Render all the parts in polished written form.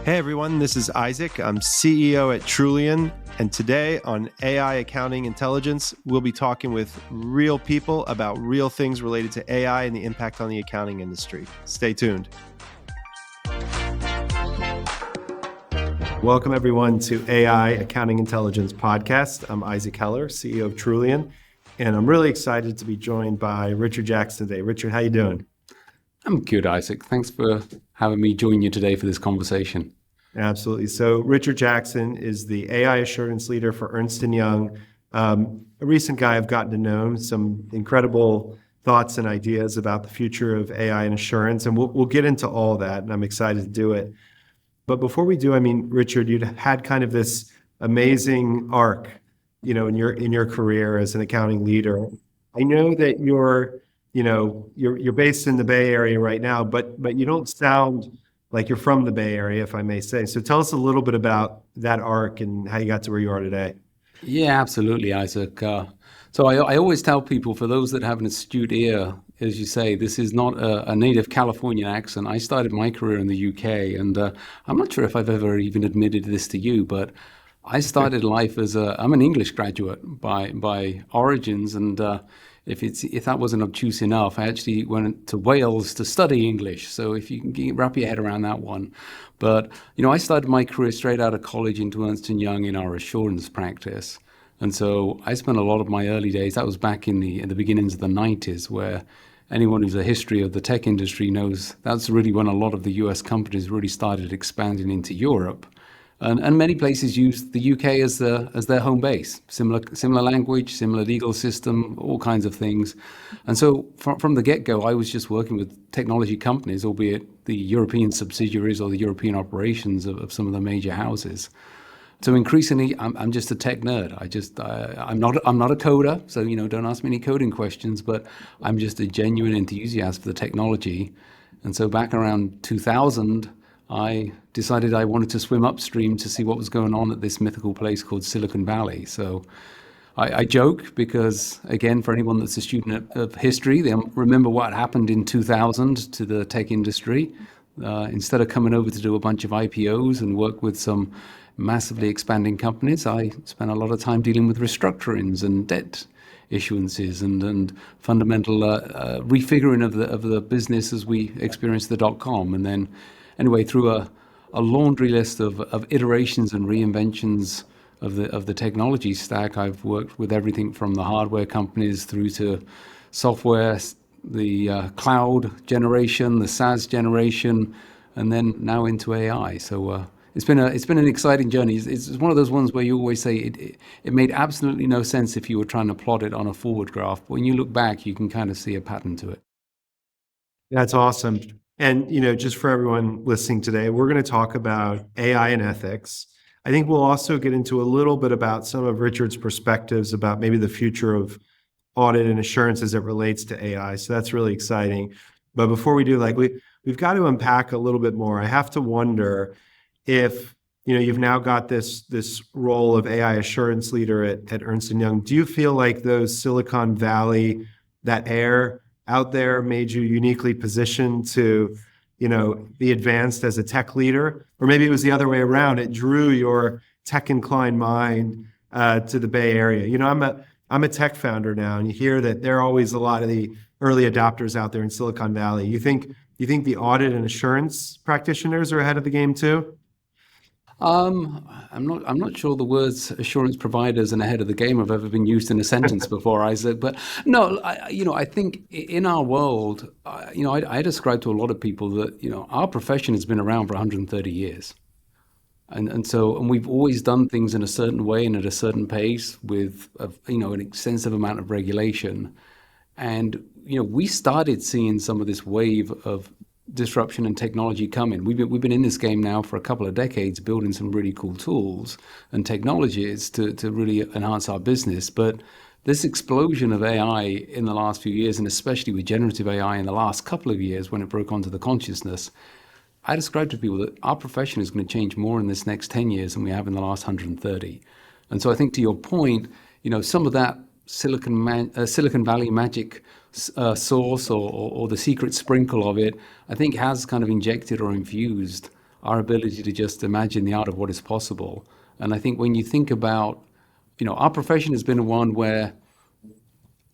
Hey everyone, this is Isaac. I'm CEO at Trullion, and today on AI Accounting Intelligence, we'll be talking with real people about real things related to AI and the impact on the accounting industry. Stay tuned. Welcome everyone to AI Accounting Intelligence Podcast. I'm Isaac Heller, CEO of Trullion, and I'm really excited to be joined by Richard Jackson today. Richard, how you doing? I'm good, Isaac. Thanks for having me join you today for this conversation. Absolutely. So Richard Jackson is the AI assurance leader for Ernst Young, a recent guy I've gotten to know, some incredible thoughts and ideas about the future of AI and assurance, and we'll get into all that, and I'm excited to do it. But before we do, Richard, you'd had kind of this amazing arc, in your career as an accounting leader. I know that you're based in the Bay Area right now, but you don't sound like you're from the Bay Area, if I may say. So tell us a little bit about that arc and how you got to where you are today. Yeah, absolutely, Isaac. So I always tell people, for those that have an astute ear, as you say, this is not a native Californian accent. I started my career in the UK, and I'm not sure if I've ever even admitted this to you, but I started life I'm an English graduate by origins, and if that wasn't obtuse enough, I actually went to Wales to study English. So if you can wrap your head around that one. But, I started my career straight out of college into Ernst Young in our assurance practice. And so I spent a lot of my early days, that was back in the beginnings of the 90s, where anyone who's a history of the tech industry knows that's really when a lot of the US companies really started expanding into Europe. And many places use the UK as their home base. Similar language, similar legal system, all kinds of things. And so from the get-go, I was just working with technology companies, albeit the European subsidiaries or the European operations of some of the major houses. So increasingly, I'm just a tech nerd. I'm not a coder, so don't ask me any coding questions. But I'm just a genuine enthusiast for the technology. And so back around 2000. I decided I wanted to swim upstream to see what was going on at this mythical place called Silicon Valley. So I joke because, again, for anyone that's a student of history, they remember what happened in 2000 to the tech industry. Instead of coming over to do a bunch of IPOs and work with some massively expanding companies, I spent a lot of time dealing with restructurings and debt issuances and fundamental refiguring of the business as we experienced the dot-com. And then anyway, through a laundry list of iterations and reinventions of the technology stack, I've worked with everything from the hardware companies through to software, the cloud generation, the SaaS generation, and then now into AI. So it's been an exciting journey. It's one of those ones where you always say it made absolutely no sense if you were trying to plot it on a forward graph. But when you look back, you can kind of see a pattern to it. That's awesome. And, just for everyone listening today, we're going to talk about AI and ethics. I think we'll also get into a little bit about some of Richard's perspectives about maybe the future of audit and assurance as it relates to AI. So that's really exciting. But before we do, we've got to unpack a little bit more. I have to wonder if, you've now got this role of AI assurance leader at Ernst Young. Do you feel like those Silicon Valley, that air out there made you uniquely positioned to, be advanced as a tech leader? Or maybe it was the other way around. It drew your tech-inclined mind to the Bay Area. I'm a tech founder now, and you hear that there are always a lot of the early adopters out there in Silicon Valley. You think the audit and assurance practitioners are ahead of the game too? I'm not sure the words assurance providers and ahead of the game have ever been used in a sentence before, Isaac. But no, I think in our world, I describe to a lot of people that our profession has been around for 130 years, and we've always done things in a certain way and at a certain pace with an extensive amount of regulation, and we started seeing some of this wave of disruption and technology coming. We've been in this game now for a couple of decades, building some really cool tools and technologies to really enhance our business. But this explosion of AI in the last few years, and especially with generative AI in the last couple of years when it broke onto the consciousness, I describe to people that our profession is going to change more in this next 10 years than we have in the last 130. And so I think to your point, some of that Silicon Valley magic sauce or the secret sprinkle of it, I think has kind of injected or infused our ability to just imagine the art of what is possible. And I think when you think about, our profession has been one where,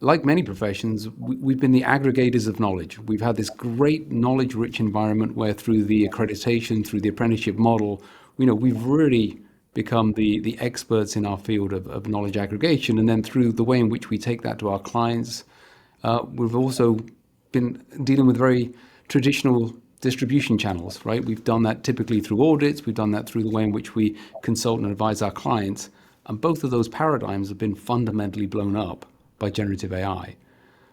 like many professions, we've been the aggregators of knowledge. We've had this great knowledge-rich environment where through the accreditation, through the apprenticeship model, we've really become the experts in our field of knowledge aggregation. And then through the way in which we take that to our clients, we've also been dealing with very traditional distribution channels, right? We've done that typically through audits. We've done that through the way in which we consult and advise our clients. And both of those paradigms have been fundamentally blown up by generative AI.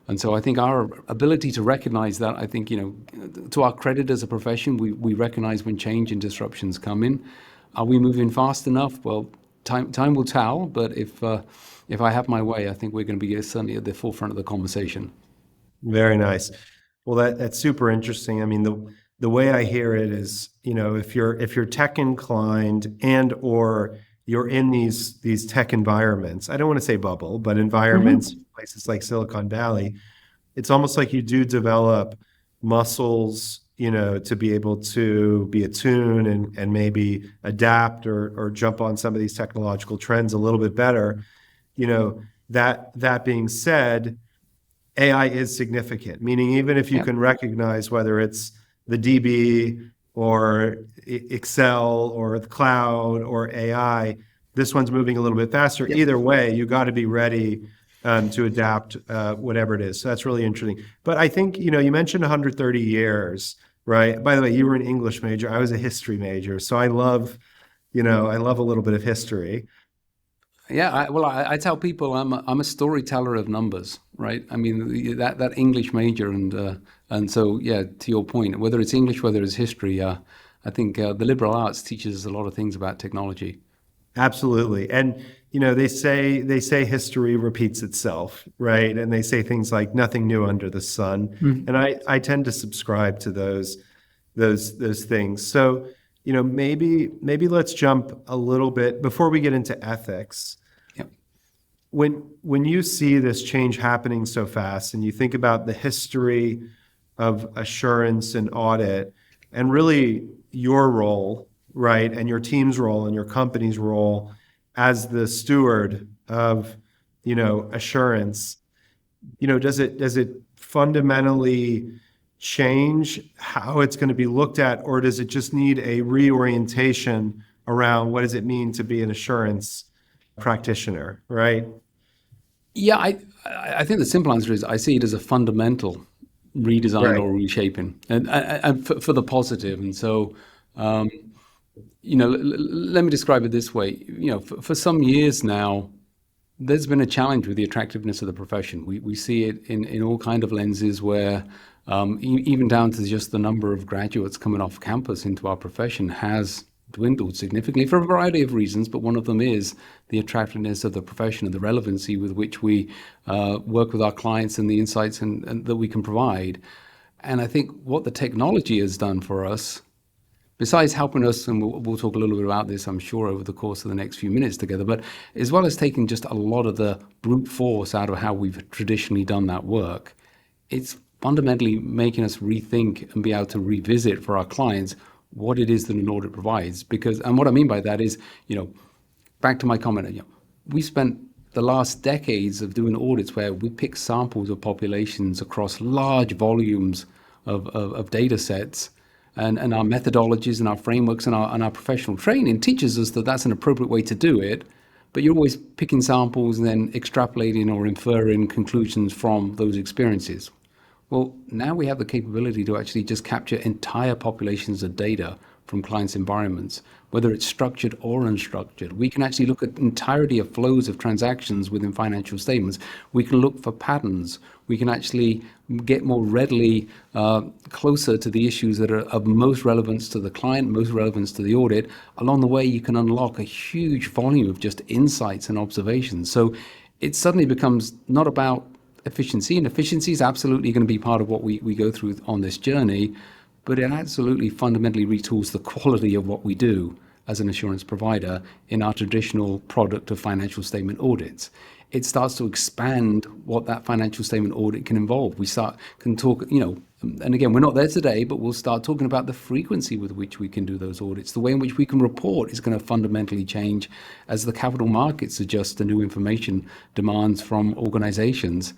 And so I think our ability to recognize that, I think, to our credit as a profession, we recognize when change and disruptions come in. Are we moving fast enough? Well, time will tell, but if I have my way, I think we're going to be certainly at the forefront of the conversation. Very nice. Well, that's super interesting. I mean, the way I hear it is, if you're tech inclined and or you're in these tech environments, I don't want to say bubble, but environments, places like Silicon Valley, it's almost like you do develop muscles, to be able to be attuned and maybe adapt or jump on some of these technological trends a little bit better. That being said, AI is significant, meaning even if you can recognize whether it's the DB or Excel or the cloud or AI, this one's moving a little bit faster. Yep. Either way, you got to be ready to adapt whatever it is. So that's really interesting. But I think, you mentioned 130 years, right? By the way, you were an English major. I was a history major. So I love a little bit of history. Yeah, I tell people I'm a storyteller of numbers, right? I mean, that English major, and so yeah, to your point, whether it's English, whether it's history, I think the liberal arts teaches us a lot of things about technology. Absolutely, and they say history repeats itself, right? And they say things like nothing new under the sun, and I tend to subscribe to those things. So maybe let's jump a little bit before we get into ethics. When you see this change happening so fast and you think about the history of assurance and audit and really your role, right, and your team's role and your company's role as the steward of, assurance, does it fundamentally change how it's going to be looked at, or does it just need a reorientation around what does it mean to be an assurance practitioner, right? Yeah, I think the simple answer is I see it as a fundamental redesign or reshaping, and for the positive. And so, let me describe it this way. For some years now, there's been a challenge with the attractiveness of the profession. We see it in all kind of lenses where even down to just the number of graduates coming off campus into our profession has dwindled significantly for a variety of reasons, but one of them is the attractiveness of the profession and the relevancy with which we work with our clients and the insights and that we can provide. And I think what the technology has done for us, besides helping us, and we'll talk a little bit about this, I'm sure, over the course of the next few minutes together, but as well as taking just a lot of the brute force out of how we've traditionally done that work, it's fundamentally making us rethink and be able to revisit for our clients what it is that an audit provides. And what I mean by that is, back to my comment, we spent the last decades of doing audits where we pick samples of populations across large volumes of data sets, and our methodologies and our frameworks and our professional training teaches us that that's an appropriate way to do it, but you're always picking samples and then extrapolating or inferring conclusions from those experiences. Well, now we have the capability to actually just capture entire populations of data from clients' environments, whether it's structured or unstructured. We can actually look at entirety of flows of transactions within financial statements. We can look for patterns. We can actually get more readily closer to the issues that are of most relevance to the client, most relevance to the audit. Along the way, you can unlock a huge volume of just insights and observations. So it suddenly becomes not about efficiency, and efficiency is absolutely going to be part of what we go through on this journey, but it absolutely fundamentally retools the quality of what we do as an assurance provider in our traditional product of financial statement audits. it starts to expand what that financial statement audit can involve. Can talk, and again, we're not there today, but we'll start talking about the frequency with which we can do those audits. The way in which we can report is going to fundamentally change as the capital markets adjust to new information demands from organizations.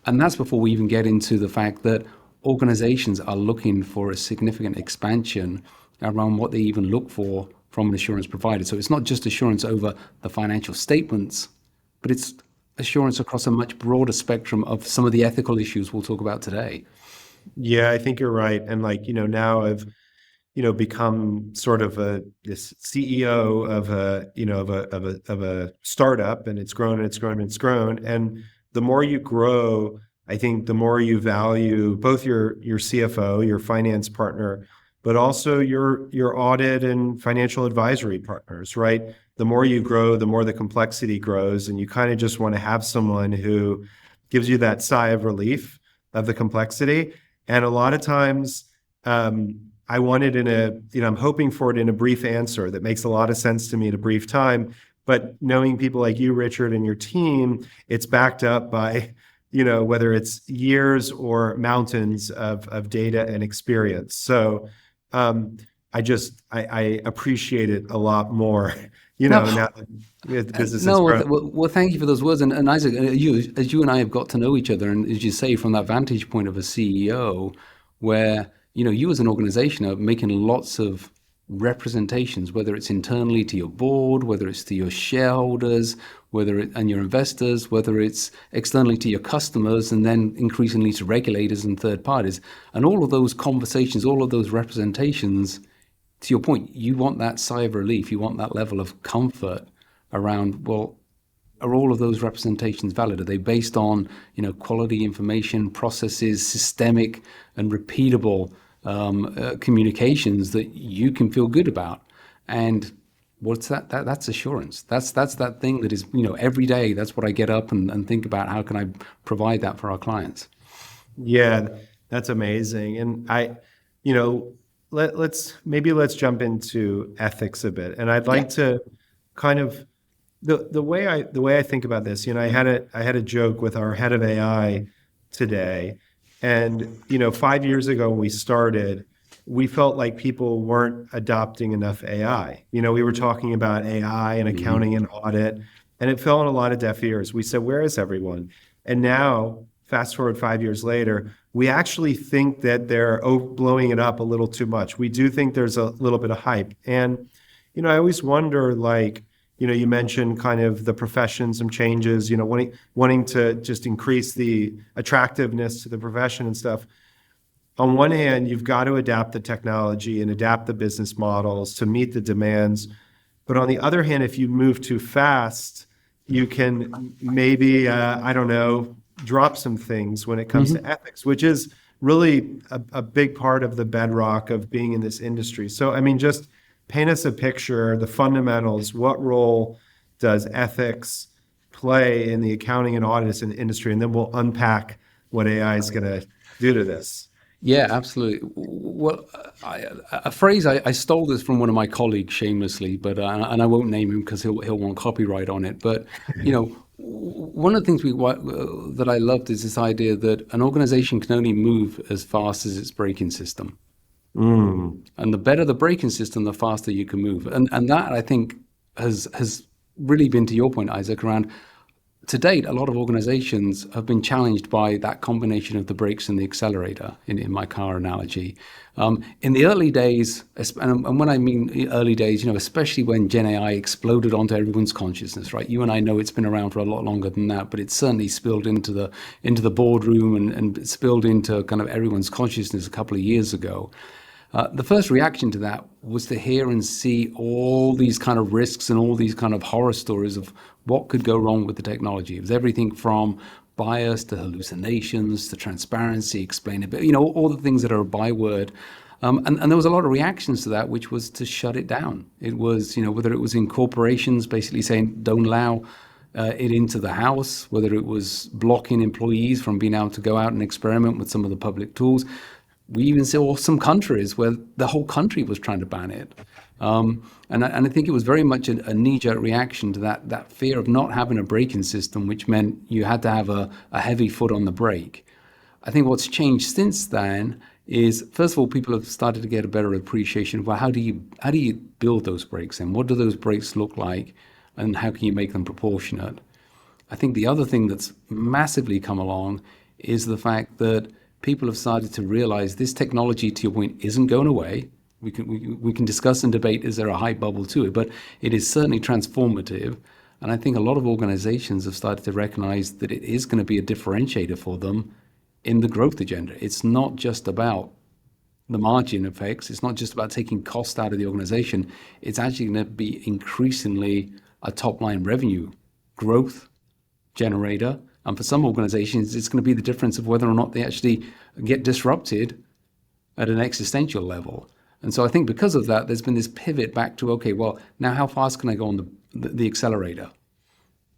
And that's before we even get into the fact that organizations are looking for a significant expansion around what they even look for from an assurance provider. So it's not just assurance over the financial statements, but it's assurance across a much broader spectrum of some of the ethical issues we'll talk about today. Yeah, I think you're right. And now I've, become sort of this CEO of a startup, and it's grown and it's grown and it's grown. And the more you grow, I think the more you value both your CFO, your finance partner, but also your audit and financial advisory partners, right? The more you grow, the more the complexity grows, and you kind of just want to have someone who gives you that sigh of relief of the complexity. And a lot of times, I want it I'm hoping for it in a brief answer that makes a lot of sense to me in a brief time. But knowing people like you, Richard, and your team, it's backed up by, whether it's years or mountains of data and experience. So I appreciate it a lot more, now that the business is No, grown. well, thank you for those words. And Isaac, as you and I have got to know each other, and as you say, from that vantage point of a CEO, where you as an organization are making lots of representations, whether it's internally to your board, whether it's to your shareholders, and your investors, whether it's externally to your customers, and then increasingly to regulators and third parties, and all of those conversations, all of those representations. To your point, you want that sigh of relief, you want that level of comfort around, well, are all of those representations valid? Are they based on, quality information, processes, systemic and repeatable communications that you can feel good about? And what's that? That's assurance. That's that thing that is, every day, that's what I get up and think about. How can I provide that for our clients? Yeah, that's amazing. And let's jump into ethics a bit. And I'd like to kind of the way I think about this. I had a joke with our head of AI today, and 5 years ago when we started, we felt like people weren't adopting enough AI. We were talking about AI and accounting and audit, and it fell on a lot of deaf ears. We said, where is everyone? And now, fast forward 5 years later, we actually think that they're blowing it up a little too much. We do think there's a little bit of hype. And, I always wonder, you mentioned kind of the profession, some changes, wanting to just increase the attractiveness to the profession and stuff. On one hand, you've got to adapt the technology and adapt the business models to meet the demands. But on the other hand, if you move too fast, you can maybe, drop some things when it comes to ethics, which is really a big part of the bedrock of being in this industry. So, just paint us a picture, the fundamentals. What role does ethics play in the accounting and audit industry? And then we'll unpack what AI is going to do to this. Yeah, absolutely. Well, a phrase, I stole this from one of my colleagues shamelessly, but and I won't name him because he'll want copyright on it. But one of the things that I loved is this idea that an organization can only move as fast as its braking system. And the better the braking system, the faster you can move. And that, I think, has really been, to your point, Isaac, around to date, a lot of organizations have been challenged by that combination of the brakes and the accelerator, in my car analogy. In the early days, and when I mean early days, especially when Gen AI exploded onto everyone's consciousness, right? You and I know it's been around for a lot longer than that, but it certainly spilled into the boardroom and spilled into kind of everyone's consciousness a couple of years ago. The first reaction to that was to hear and see all these kind of risks and all these kind of horror stories of what could go wrong with the technology. It was everything from bias to hallucinations to transparency, explainability, all the things that are a byword. And there was a lot of reactions to that, which was to shut it down. It was, whether it was in corporations basically saying, don't allow it into the house, whether it was blocking employees from being able to go out and experiment with some of the public tools. We even saw some countries where the whole country was trying to ban it. And I think it was very much a knee-jerk reaction to that fear of not having a braking system, which meant you had to have a heavy foot on the brake. I think what's changed since then is, first of all, people have started to get a better appreciation of, well, how do you build those brakes, and what do those brakes look like, and how can you make them proportionate? I think the other thing that's massively come along is the fact that people have started to realize this technology, to your point, isn't going away. We can discuss and debate, is there a hype bubble to it, but it is certainly transformative. And I think a lot of organizations have started to recognize that it is going to be a differentiator for them in the growth agenda. It's not just about the margin effects. It's not just about taking cost out of the organization. It's actually going to be increasingly a top line revenue growth generator. And for some organizations, it's going to be the difference of whether or not they actually get disrupted at an existential level. And so I think because of that, there's been this pivot back to, okay, well, now how fast can I go on the accelerator?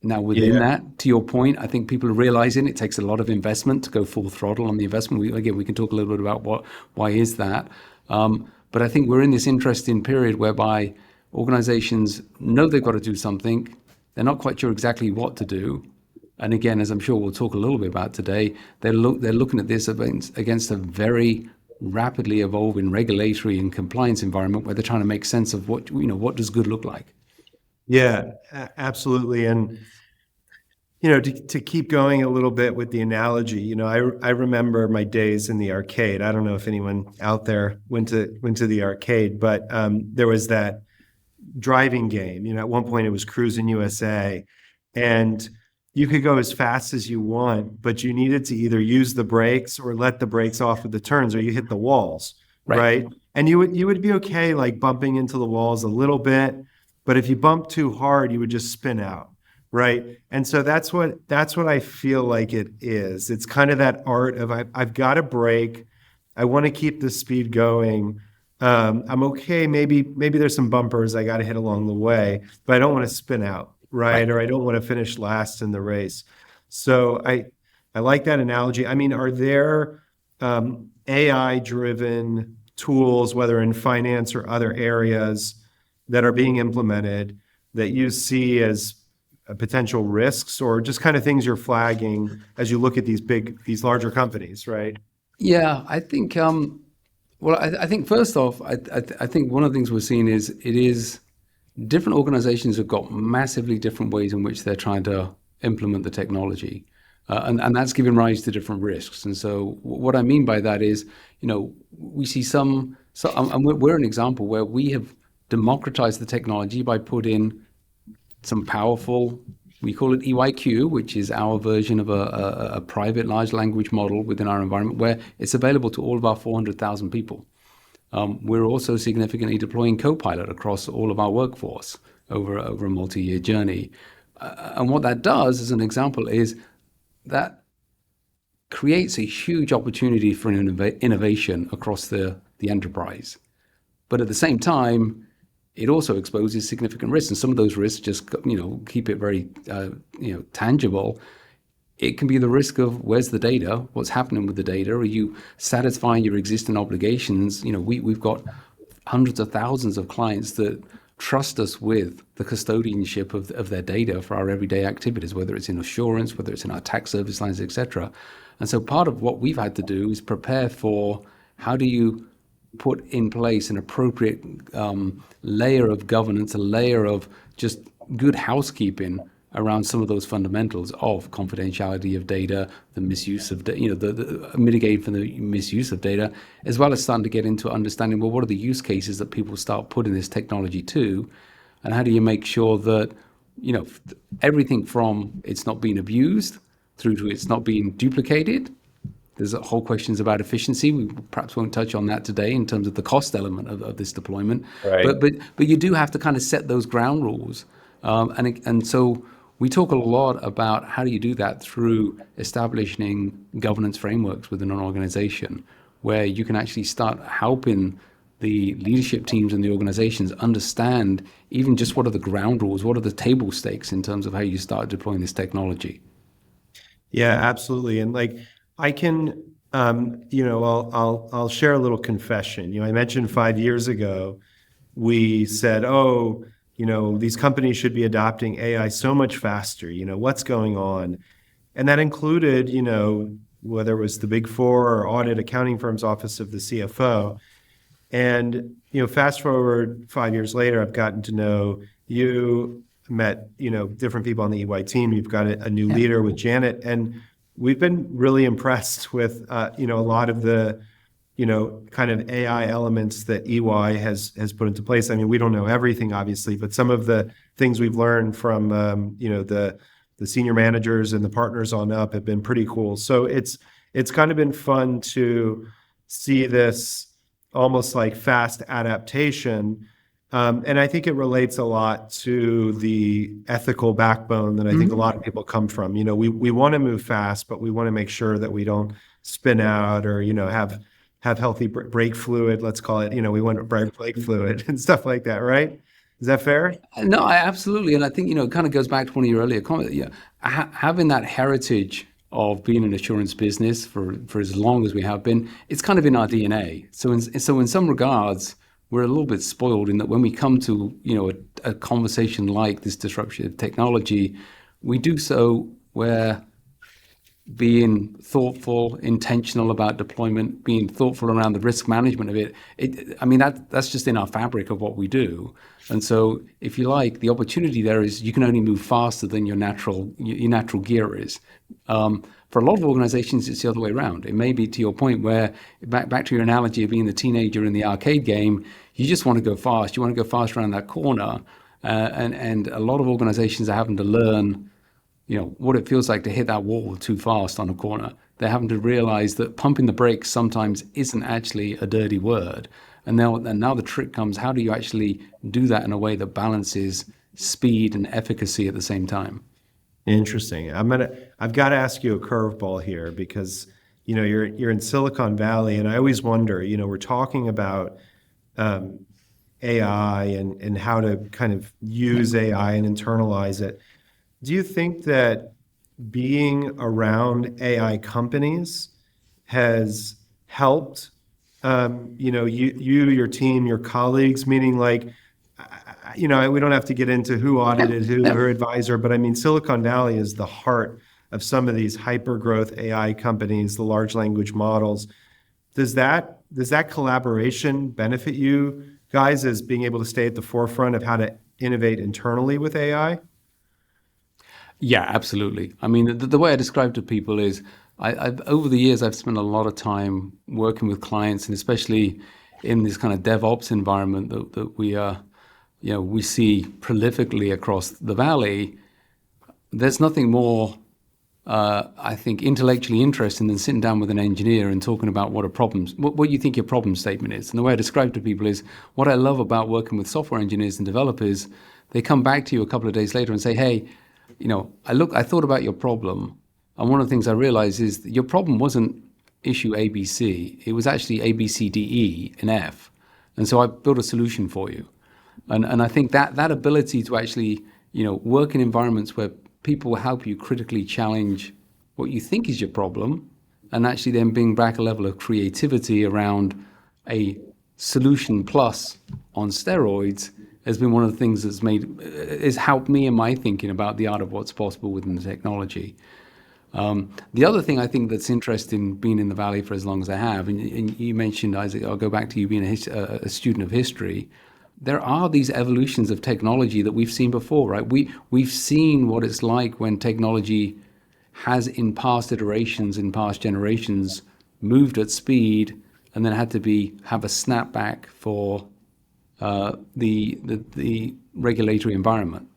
Now, within Yeah. that, to your point, I think people are realizing it takes a lot of investment to go full throttle on the investment. We can talk a little bit about why is that. But I think we're in this interesting period whereby organizations know they've got to do something. They're not quite sure exactly what to do. And again, as I'm sure we'll talk a little bit about today, they're looking at this against a very rapidly evolving regulatory and compliance environment where they're trying to make sense of what does good look like. Yeah, absolutely. And to keep going a little bit with the analogy, I remember my days in the arcade. I don't know if anyone out there went to the arcade, but there was that driving game. At one point it was Cruising USA, and you could go as fast as you want, but you needed to either use the brakes or let the brakes off of the turns, or you hit the walls, Right. right? And you would be okay like bumping into the walls a little bit, but if you bump too hard, you would just spin out, right? And so that's what I feel like it is. It's kind of that art of I've got to brake. I want to keep the speed going. I'm okay. Maybe there's some bumpers I got to hit along the way, but I don't want to spin out, right? Right. Or I don't want to finish last in the race. So I like that analogy. I mean, are there AI driven tools, whether in finance or other areas, that are being implemented that you see as potential risks, or just kind of things you're flagging as you look at these larger companies, right? Yeah, I think. Well, I think first off, I think one of the things we're seeing is it is different organizations have got massively different ways in which they're trying to implement the technology. And that's giving rise to different risks. And so what I mean by that is, we see and we're an example where we have democratized the technology by putting some powerful, we call it EYQ, which is our version of a private large language model within our environment, where it's available to all of our 400,000 people. We're also significantly deploying Copilot across all of our workforce over a multi-year journey. And what that does, as an example, is that creates a huge opportunity for innovation across the enterprise. But at the same time, it also exposes significant risks, and some of those risks just keep it very tangible. It can be the risk of where's the data, what's happening with the data, are you satisfying your existing obligations? We've got hundreds of thousands of clients that trust us with the custodianship of their data for our everyday activities, whether it's in assurance, whether it's in our tax service lines, etc. And so part of what we've had to do is prepare for how do you put in place an appropriate layer of governance, a layer of just good housekeeping around some of those fundamentals of confidentiality of data, the misuse of data, the mitigating from the misuse of data, as well as starting to get into understanding, well, what are the use cases that people start putting this technology to, and how do you make sure that, everything from it's not being abused through to it's not being duplicated. There's a whole questions about efficiency. We perhaps won't touch on that today in terms of the cost element of this deployment. Right. But you do have to kind of set those ground rules. And so we talk a lot about how do you do that through establishing governance frameworks within an organization where you can actually start helping the leadership teams and the organizations understand even just what are the ground rules, what are the table stakes in terms of how you start deploying this technology. Yeah, absolutely. And like I can, I'll share a little confession. I mentioned 5 years ago, we said, oh, these companies should be adopting AI so much faster. What's going on? And that included, whether it was the Big Four or audit accounting firm's office of the CFO. And, fast forward 5 years later, I've gotten to know you, met, different people on the EY team. You've got a new leader with Janet. And we've been really impressed with, a lot of the, kind of AI elements that EY has put into place. I mean, we don't know everything, obviously, but some of the things we've learned from, the senior managers and the partners on up have been pretty cool. So it's kind of been fun to see this almost like fast adaptation. And I think it relates a lot to the ethical backbone that I think a lot of people come from. We want to move fast, but we want to make sure that we don't spin out or, have healthy brake fluid, let's call it. We want brake fluid and stuff like that, right? Is that fair? No, absolutely. And I think, it kind of goes back to one of your earlier comments. Yeah, having that heritage of being an assurance business for as long as we have been, it's kind of in our DNA. So in some regards, we're a little bit spoiled in that when we come to, a conversation like this disruptive technology, we do so where being thoughtful, intentional about deployment, being thoughtful around the risk management of it. That's just in our fabric of what we do. And so, if you like, the opportunity there is you can only move faster than your natural gear is. For a lot of organizations, it's the other way around. It may be, to your point, where back to your analogy of being the teenager in the arcade game, you just want to go fast. You want to go fast around that corner, and a lot of organizations are having to learn what it feels like to hit that wall too fast on a corner. They're having to realize that pumping the brakes sometimes isn't actually a dirty word. And now the trick comes, how do you actually do that in a way that balances speed and efficacy at the same time? Interesting. I've got to ask you a curveball here because, you're in Silicon Valley, and I always wonder, we're talking about AI and how to kind of use AI and internalize it. Do you think that being around AI companies has helped, your team, your colleagues, meaning like, we don't have to get into who audited who, her advisor, but I mean, Silicon Valley is the heart of some of these hyper growth AI companies, the large language models. Does that collaboration benefit you guys as being able to stay at the forefront of how to innovate internally with AI? Yeah, absolutely. I mean, the way I describe to people is I've over the years, I've spent a lot of time working with clients, and especially in this kind of DevOps environment that we see prolifically across the Valley. There's nothing more, I think, intellectually interesting than sitting down with an engineer and talking about what you think your problem statement is. And the way I describe to people is what I love about working with software engineers and developers. They come back to you a couple of days later and say, hey, I thought about your problem, and one of the things I realized is that your problem wasn't issue ABC. It was actually A, B, C, D, E, and F. And so I built a solution for you. And I think that ability to actually, work in environments where people will help you critically challenge what you think is your problem, and actually then bring back a level of creativity around a solution plus on steroids, has been one of the things has helped me in my thinking about the art of what's possible within the technology. The other thing I think that's interesting, being in the Valley for as long as I have, and you mentioned, Isaac, I'll go back to you being a student of history. There are these evolutions of technology that we've seen before, right? We've seen what it's like when technology has, in past iterations, in past generations, moved at speed and then had to have a snapback for the regulatory environment.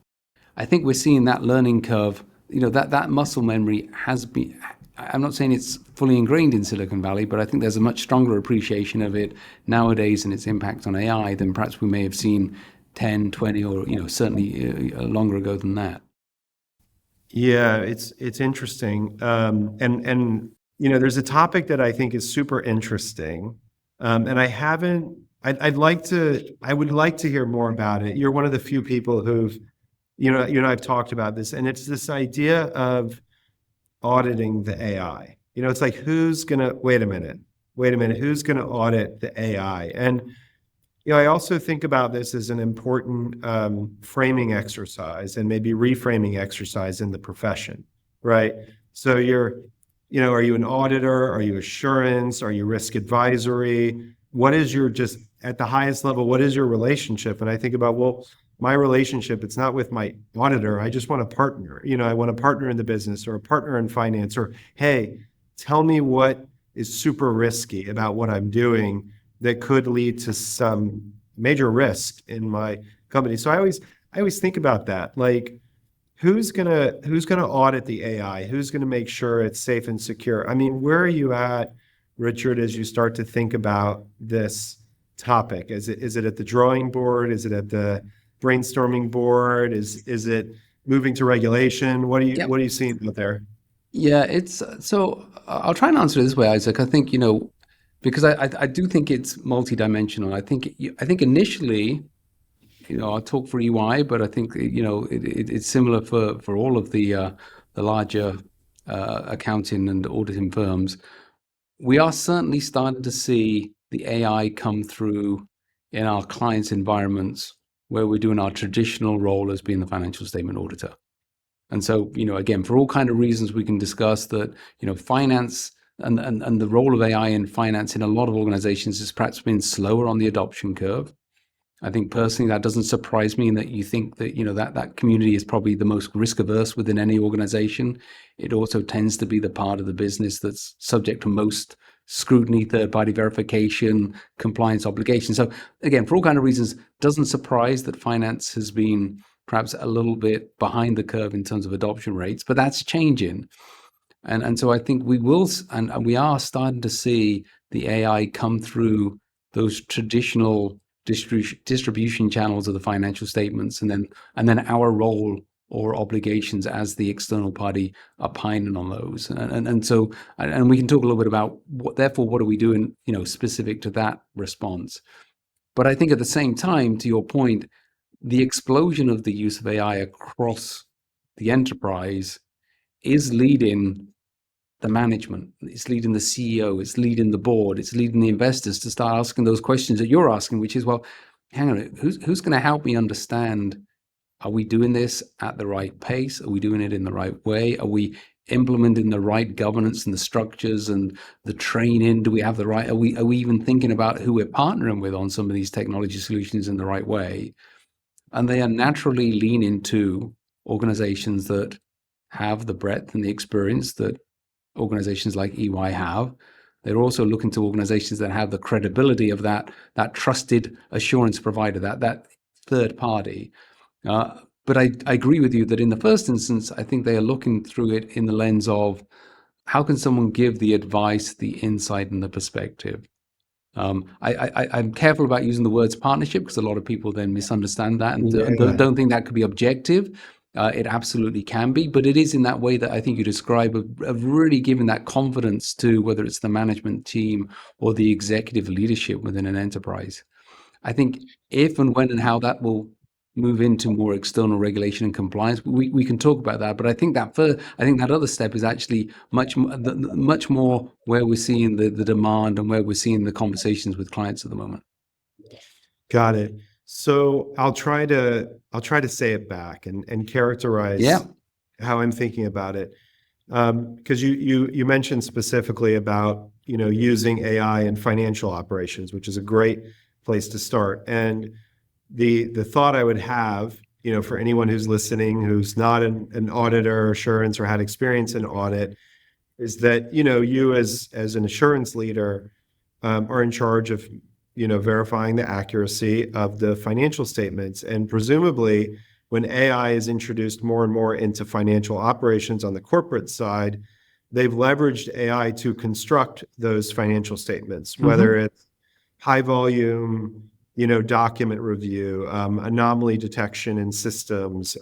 I think we're seeing that learning curve, that muscle memory has been, I'm not saying it's fully ingrained in Silicon Valley, but I think there's a much stronger appreciation of it nowadays and its impact on AI than perhaps we may have seen 10, 20, or certainly longer ago than that. Yeah, it's interesting. And there's a topic that I think is super interesting. And I would like to hear more about it. You're one of the few people who've, you and I've talked about this, and it's this idea of auditing the AI. It's like, wait a minute, who's gonna audit the AI? And I also think about this as an important framing exercise and maybe reframing exercise in the profession, right? So are you an auditor? Are you assurance? Are you risk advisory? What is your, just at the highest level, what is your relationship? And I think about, well, my relationship, it's not with my auditor. I just want a partner. I want a partner in the business or a partner in finance, or, hey, tell me what is super risky about what I'm doing that could lead to some major risk in my company. So I always think about that. Like, who's gonna audit the AI? Who's gonna make sure it's safe and secure? I mean, where are you at, Richard, as you start to think about this topic? Is it at the drawing board? Is it at the brainstorming board? Is it moving to regulation? What Yep. are you seeing out there? Yeah, it's so I'll try and answer it this way, Isaac. I think, because I do think it's multidimensional. I think initially, I'll talk for EY, but I think, it's similar for all of the larger accounting and auditing firms. We are certainly starting to see the AI come through in our clients' environments where we're doing our traditional role as being the financial statement auditor. And so, again, for all kind of reasons we can discuss that, finance and the role of AI in finance in a lot of organizations is perhaps been slower on the adoption curve. I think personally that doesn't surprise me, in that you think that, that community is probably the most risk averse within any organization. It also tends to be the part of the business that's subject to most scrutiny, third-party verification, compliance obligations. So again, for all kind of reasons, doesn't surprise that finance has been perhaps a little bit behind the curve in terms of adoption rates, but that's changing. And so I think we will, and we are starting to see the AI come through those traditional distribution channels of the financial statements, and then our role or obligations as the external party opining on those. So we can talk a little bit about what are we doing, specific to that response. But I think at the same time, to your point, the explosion of the use of AI across the enterprise is leading the management, it's leading the CEO, it's leading the board, it's leading the investors to start asking those questions that you're asking, which is, well, hang on, who's going to help me understand, are we doing this at the right pace? Are we doing it in the right way? Are we implementing the right governance and the structures and the training? Do we have the right, are we even thinking about who we're partnering with on some of these technology solutions in the right way? And they are naturally leaning to organizations that have the breadth and the experience that organizations like EY have. They're also looking to organizations that have the credibility of that trusted assurance provider, that third party. But I agree with you that in the first instance, I think they are looking through it in the lens of, how can someone give the advice, the insight, and the perspective? I'm careful about using the words partnership, because a lot of people then misunderstand that and don't think that could be objective. It absolutely can be, but it is in that way that I think you describe, of really giving that confidence to, whether it's the management team or the executive leadership within an enterprise. I think if and when and how that will move into more external regulation and compliance, we can talk about that. But I think that other step is actually much more where we're seeing the demand and where we're seeing the conversations with clients at the moment. Got it. So I'll try to say it back and characterize how I'm thinking about it. Because you mentioned specifically about, using AI in financial operations, which is a great place to start. And the thought I would have, for anyone who's listening, who's not an auditor, assurance, or had experience in audit, is that, you as an assurance leader are in charge of, verifying the accuracy of the financial statements. And presumably, when AI is introduced more and more into financial operations on the corporate side, they've leveraged AI to construct those financial statements, whether it's high volume, document review, anomaly detection in systems,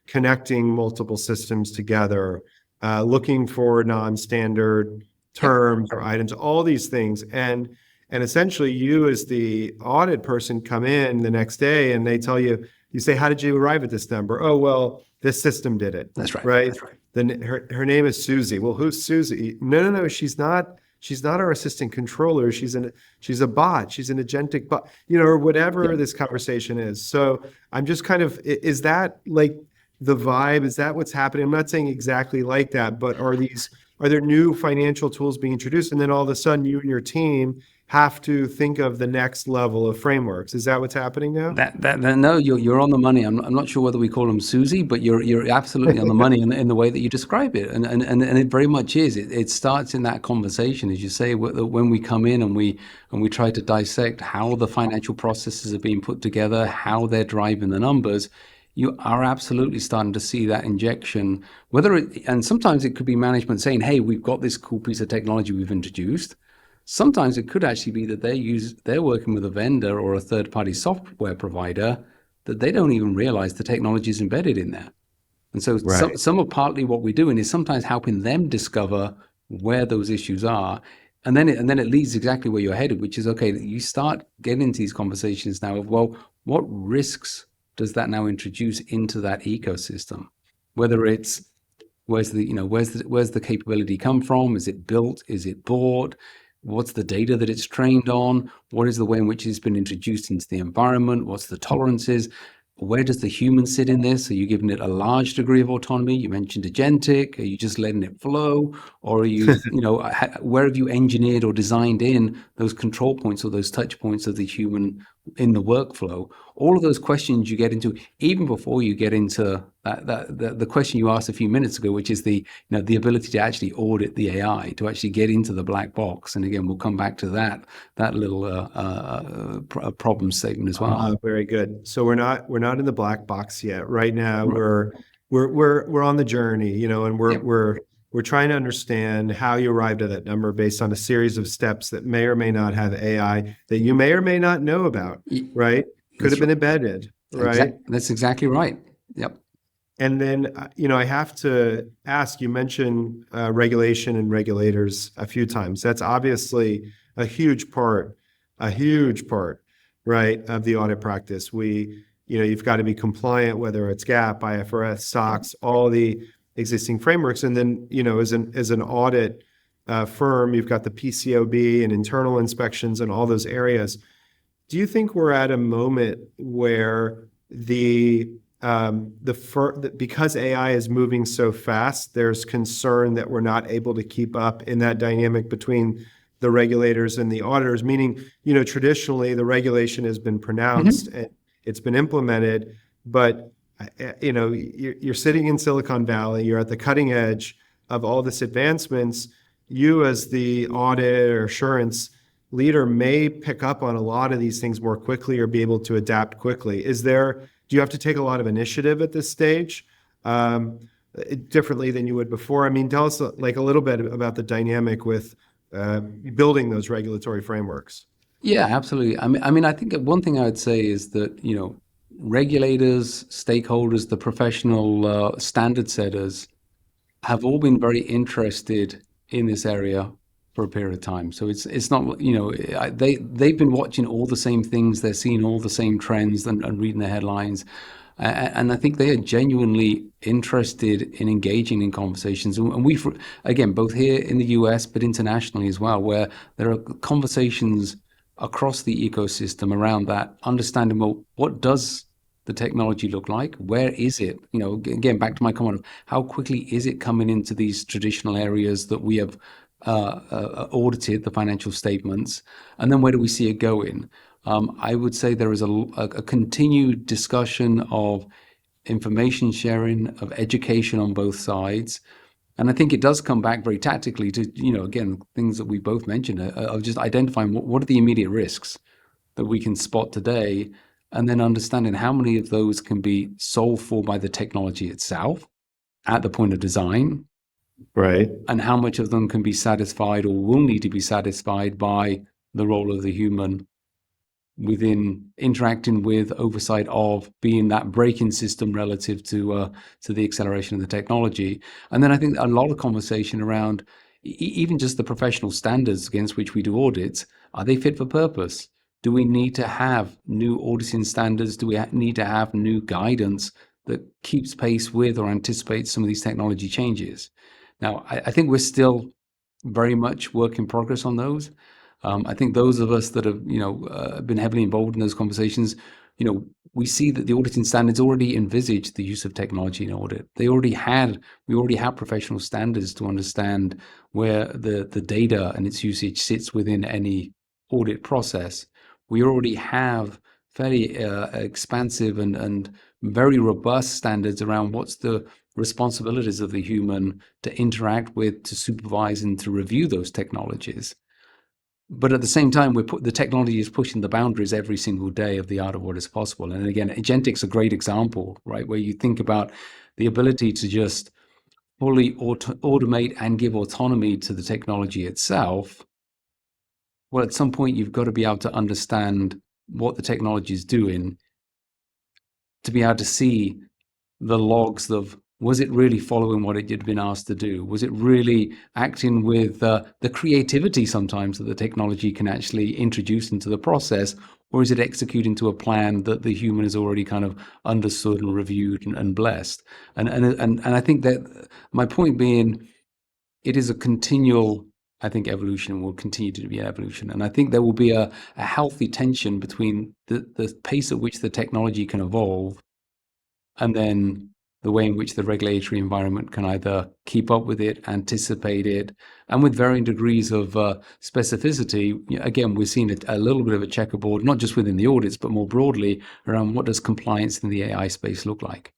connecting multiple systems together, looking for non-standard terms or items, all these things. And essentially, you as the audit person come in the next day and they tell you, say, how did you arrive at this number? Oh, well, this system did it. That's right. Right? That's right. Then her name is Susie. Well, who's Susie? No, she's not she's not our assistant controller. She's a bot. She's an agentic bot, or whatever this conversation is. So I'm just kind of, is that like the vibe? Is that what's happening? I'm not saying exactly like that, but are there new financial tools being introduced? And then all of a sudden you and your team have to think of the next level of frameworks. Is that what's happening now? No, you're on the money. I'm not sure whether we call them Susie, but you're absolutely on the money in the way that you describe it, and it very much is. It starts in that conversation, as you say, when we come in and we try to dissect how the financial processes are being put together, how they're driving the numbers. You are absolutely starting to see that injection. And sometimes it could be management saying, "Hey, we've got this cool piece of technology we've introduced." Sometimes it could actually be that they're working with a vendor or a third-party software provider that they don't even realize the technology is embedded in there. And so Right. some of partly what we're doing is sometimes helping them discover where those issues are. And then it leads exactly where you're headed, which is, okay, you start getting into these conversations now of, well, what risks does that now introduce into that ecosystem? Whether it's where's the capability come from? Is it built? Is it bought? What's the data that it's trained on? What is the way in which it's been introduced into the environment? What's the tolerances? Where does the human sit in this? Are you giving it a large degree of autonomy? You mentioned agentic. Are you just letting it flow? Or are you, where have you engineered or designed in those control points or those touch points of the human in the workflow? All of those questions you get into even before you get into the question you asked a few minutes ago, which is the ability to actually audit the AI, to actually get into the black box. And again, we'll come back to that little problem statement as well. Very good. So we're not in the black box yet. Right now, Right. we're on the journey, and Yep. we're trying to understand how you arrived at that number based on a series of steps that may or may not have AI that you may or may not know about, right? Could have That's been right. embedded, right? That's exactly right. Yep. And then, I have to ask, you mentioned regulation and regulators a few times. That's obviously a huge part, right, of the audit practice. You've got to be compliant, whether it's GAAP, IFRS, SOX, all the existing frameworks. And then, as an audit firm, you've got the PCOB and internal inspections and all those areas. Do you think we're at a moment where because AI is moving so fast, there's concern that we're not able to keep up in that dynamic between the regulators and the auditors? Meaning, traditionally the regulation has been pronounced and it's been implemented, but you're sitting in Silicon Valley, you're at the cutting edge of all this advancements. You, as the audit or assurance leader, may pick up on a lot of these things more quickly or be able to adapt quickly. Do you have to take a lot of initiative at this stage, differently than you would before? I mean, tell us like a little bit about the dynamic with building those regulatory frameworks. Yeah, absolutely. I think one thing I would say is that, regulators, stakeholders, the professional standard setters have all been very interested in this area for a period of time. So it's not, they've been watching all the same things, they're seeing all the same trends and reading the headlines. And I think they are genuinely interested in engaging in conversations. And we've, again, both here in the US, but internationally as well, where there are conversations across the ecosystem around that, understanding, well, what does the technology look like? Where is it? Again, back to my comment of how quickly is it coming into these traditional areas that we have audited, the financial statements, and then where do we see it going? I would say there is a continued discussion of information sharing, of education on both sides. And I think it does come back very tactically to, again, things that we both mentioned of just identifying what are the immediate risks that we can spot today, and then understanding how many of those can be solved for by the technology itself at the point of design, Right. and how much of them can be satisfied or will need to be satisfied by the role of the human within interacting with, oversight of, being that braking system relative to the acceleration of the technology. And then I think a lot of conversation around even just the professional standards against which we do audits. Are they fit for purpose? Do we need to have new auditing standards? Do we need to have new guidance that keeps pace with or anticipates some of these technology changes? Now, I think we're still very much work in progress on those. I think those of us that have, been heavily involved in those conversations, we see that the auditing standards already envisage the use of technology in audit. We already have professional standards to understand where the data and its usage sits within any audit process. We already have fairly expansive and very robust standards around what's the responsibilities of the human to interact with, to supervise, and to review those technologies. But at the same time, the technology is pushing the boundaries every single day of the art of what is possible. And again, agentic's a great example, right? Where you think about the ability to just fully automate and give autonomy to the technology itself. Well, at some point, you've got to be able to understand what the technology is doing to be able to see the logs of, was it really following what it had been asked to do? Was it really acting with the creativity sometimes that the technology can actually introduce into the process? Or is it executing to a plan that the human has already kind of understood and reviewed and blessed? And I think that my point being, it is a continual, I think, evolution, will continue to be an evolution. And I think there will be a healthy tension between the pace at which the technology can evolve and then the way in which the regulatory environment can either keep up with it, anticipate it, and with varying degrees of specificity. Again, we're seeing a little bit of a checkerboard, not just within the audits, but more broadly around what does compliance in the AI space look like.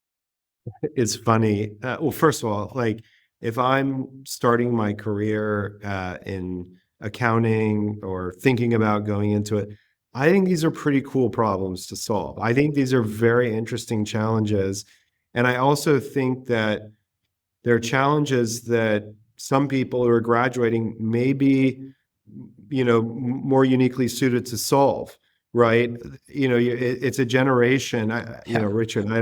It's funny. Well, first of all, like if I'm starting my career in accounting or thinking about going into it, I think these are pretty cool problems to solve. I think these are very interesting challenges. And I also think that there are challenges that some people who are graduating may be, more uniquely suited to solve, right? It's a generation. Yeah. Richard, I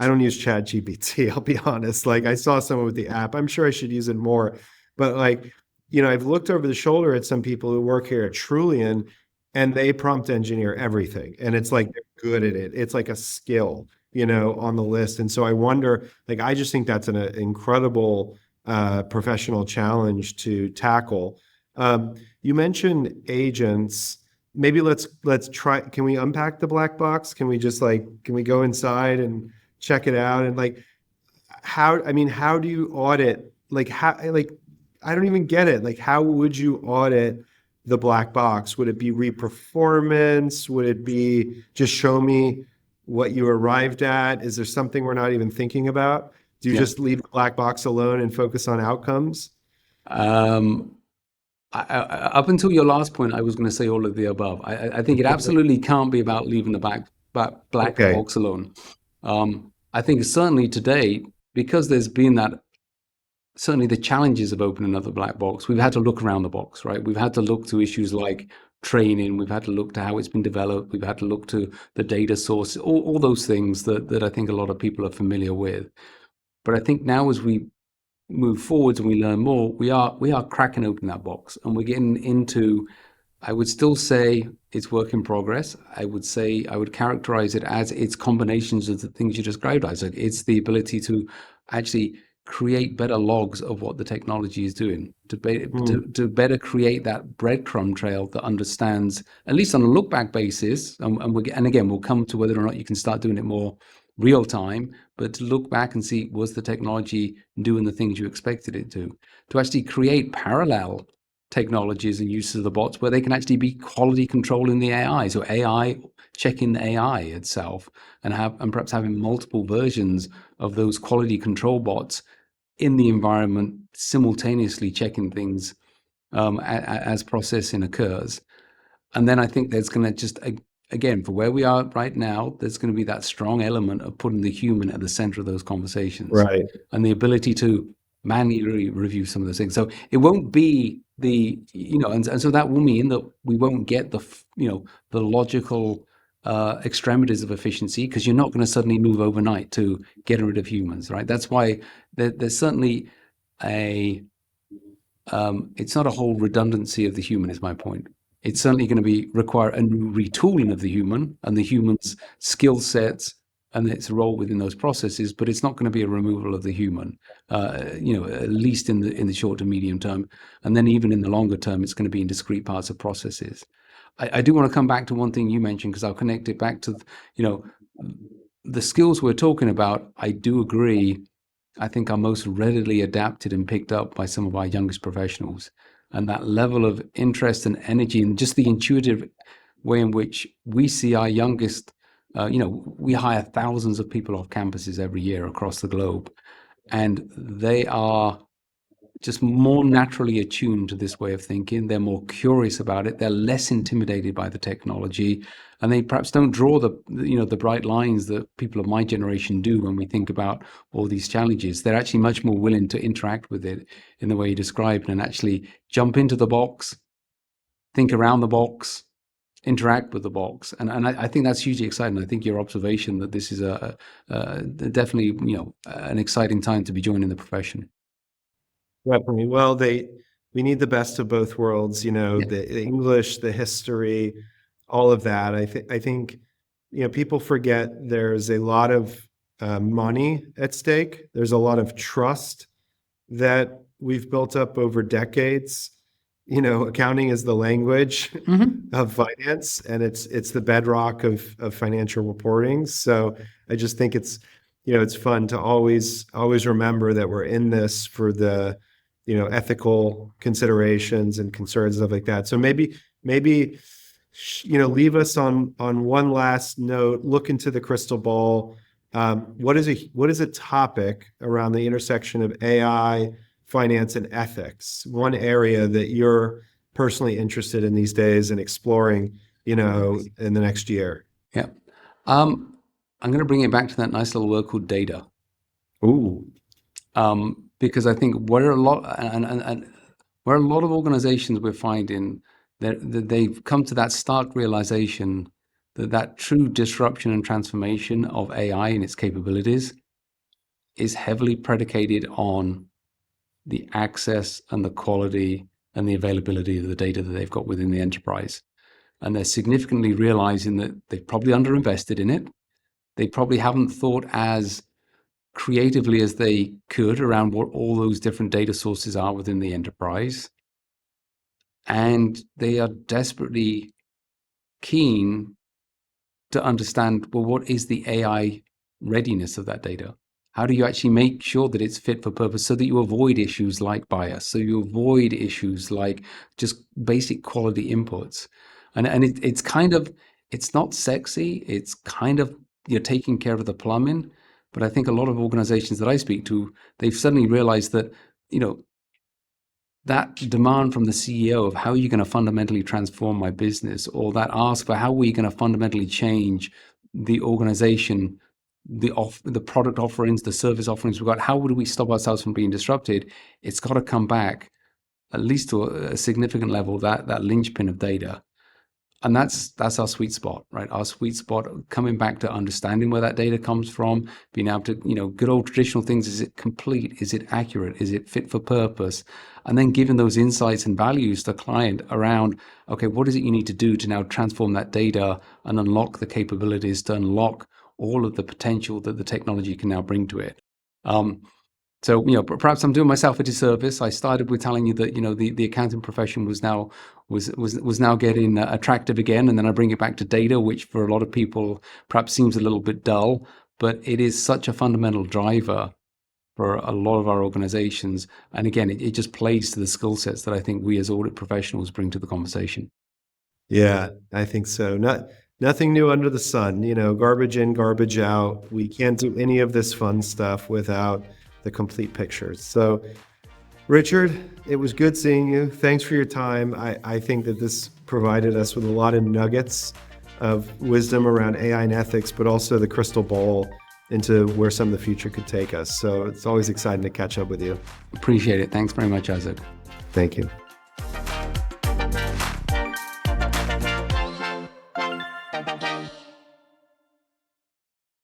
don't use Chat GPT. I'll be honest. Like I saw someone with the app. I'm sure I should use it more, but like, I've looked over the shoulder at some people who work here at Trullion, and they prompt engineer everything, and it's like they're good at it. It's like a skill, on the list. And so I wonder, like, I just think that's an incredible professional challenge to tackle. You mentioned agents. Maybe let's try. Can we unpack the black box? Can we just can we go inside and check it out? And like, how do you audit? I don't even get it. Like, how would you audit the black box? Would it be reperformance? Would it be just show me what you arrived at? Is there something we're not even thinking about? Do you Yeah. just leave the black box alone and focus on outcomes? Up until your last point, I was going to say all of the above. I think it absolutely can't be about leaving the black Okay. box alone. I think certainly today, because there's been that, certainly the challenges of opening another black box, we've had to look around the box, right? We've had to look to issues like training. We've had to look to how it's been developed. We've had to look to the data source, all those things that I think a lot of people are familiar with. But I think now as we move forwards and we learn more, we are cracking open that box, and we're getting into, I would still say it's work in progress. I would characterize it as it's combinations of the things you described, Isaac. It's the ability to actually create better logs of what the technology is doing, to better create that breadcrumb trail that understands, at least on a look back basis, and again, we'll come to whether or not you can start doing it more real time, but to look back and see, was the technology doing the things you expected it to actually create parallel technologies and uses of the bots where they can actually be quality controlling the AI. So AI checking the AI itself, and perhaps having multiple versions of those quality control bots in the environment simultaneously checking things as processing occurs. And then I think there's going to just, again, for where we are right now, there's going to be that strong element of putting the human at the center of those conversations, Right. and the ability to manually review some of those things. So it won't be and so that will mean that we won't get the logical extremities of efficiency, because you're not going to suddenly move overnight to getting rid of humans, right? That's why there's certainly it's not a whole redundancy of the human, is my point. It's certainly going to require a new retooling of the human and the human's skill sets, and its role within those processes, but it's not going to be a removal of the human, at least in the short to medium term. And then even in the longer term, it's going to be in discrete parts of processes. I do want to come back to one thing you mentioned, because I'll connect it back to, the skills we're talking about. I do agree. I think are most readily adapted and picked up by some of our youngest professionals. And that level of interest and energy and just the intuitive way in which we see our youngest, we hire thousands of people off campuses every year across the globe. And they are just more naturally attuned to this way of thinking. They're more curious about it. They're less intimidated by the technology, and they perhaps don't draw the bright lines that people of my generation do when we think about all these challenges. They're actually much more willing to interact with it in the way you described, and actually jump into the box, think around the box, interact with the box. And I think that's hugely exciting. I think your observation that this is definitely an exciting time to be joining the profession. Definitely. Well, we need the best of both worlds, the English, the history, all of that. I think, people forget there's a lot of money at stake. There's a lot of trust that we've built up over decades. Accounting is the language of finance, and it's the bedrock of financial reporting. So I just think it's fun to always remember that we're in this for the ethical considerations and concerns, stuff like that. So maybe leave us on one last note. Look into the crystal ball. What is a topic around the intersection of AI, finance, and ethics? One area that you're personally interested in these days and exploring, in the next year. Yeah, I'm going to bring it back to that nice little word called data. Ooh. Because I think where a lot of organizations we're finding that they've come to that stark realization that true disruption and transformation of AI and its capabilities is heavily predicated on the access and the quality and the availability of the data that they've got within the enterprise. And they're significantly realizing that they've probably underinvested in it. They probably haven't thought as creatively as they could around what all those different data sources are within the enterprise. And they are desperately keen to understand, well, what is the AI readiness of that data? How do you actually make sure that it's fit for purpose so that you avoid issues like bias, so you avoid issues like just basic quality inputs? And it's not sexy. It's kind of, you're taking care of the plumbing. But I think a lot of organizations that I speak to, they've suddenly realized that, that demand from the CEO of how are you going to fundamentally transform my business, or that ask for how are we going to fundamentally change the organization, the product offerings, the service offerings we've got, how would we stop ourselves from being disrupted? It's got to come back at least to a significant level, that linchpin of data. And that's our sweet spot, right? Our sweet spot, coming back to understanding where that data comes from, being able to, good old traditional things. Is it complete? Is it accurate? Is it fit for purpose? And then giving those insights and values to the client around, okay, what is it you need to do to now transform that data and unlock the capabilities to unlock all of the potential that the technology can now bring to it. So, perhaps I'm doing myself a disservice. I started with telling you that, the accounting profession was now getting attractive again. And then I bring it back to data, which for a lot of people perhaps seems a little bit dull, but it is such a fundamental driver for a lot of our organizations. And again, it just plays to the skill sets that I think we as audit professionals bring to the conversation. Yeah, I think so. Nothing new under the sun, garbage in, garbage out. We can't do any of this fun stuff without the complete picture. So, Richard, it was good seeing you. Thanks for your time. I think that this provided us with a lot of nuggets of wisdom around AI and ethics, but also the crystal ball into where some of the future could take us. So it's always exciting to catch up with you. Appreciate it. Thanks very much, Isaac. Thank you.